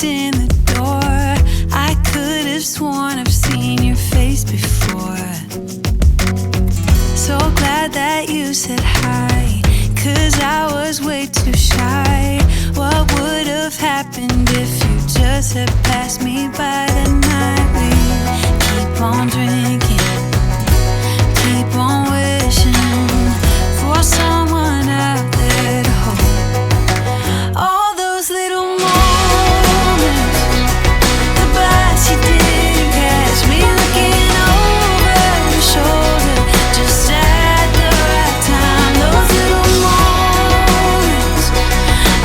in the door, I could have sworn I've seen your face before. So glad that you said hi, 'cause I was way too shy. What would have happened if you just had passed me by that night? We keep on drinking, keep on wishing for someone out there to hold. All those little moments, the bus you didn't catch me looking over your shoulder just at the right time. Those little moments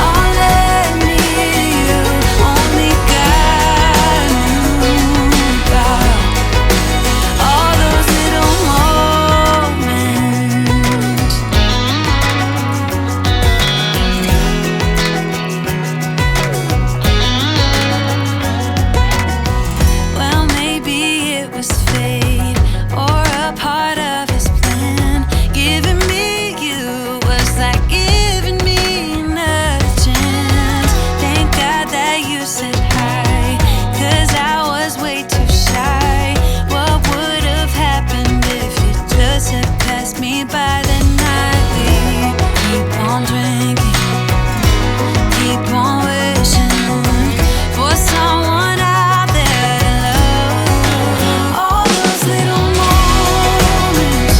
all led me to you, only God knew about. All those little moments. Well, maybe it was fate or a part of his plan. Giving me you was like giving me another chance. Thank God that you said hi, 'cause I was way too shy. What would have happened if you just had passed me by the night? We keep on drinking, keep on wishing for someone out there to love. All those little moments,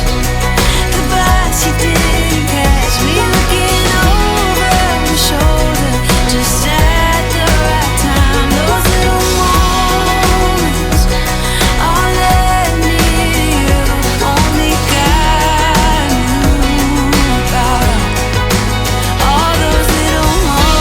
the bus you didn't catch me looking over your shoulder just at the right time. Those little moments all led me to you, only God knew about. All those little moments.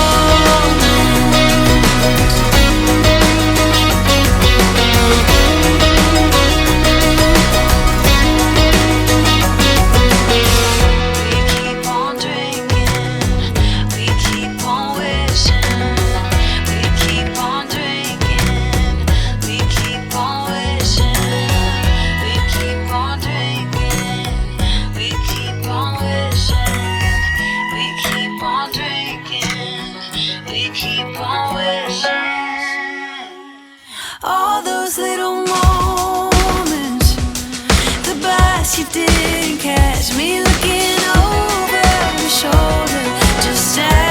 We keep on drinking, we keep on wishing. We keep on drinking, we keep on wishing. We keep on drinking, we keep on wishing. We keep on drinking, we keep on wishing. All those little moments, the bus you didn't catch me looking over your shoulder just at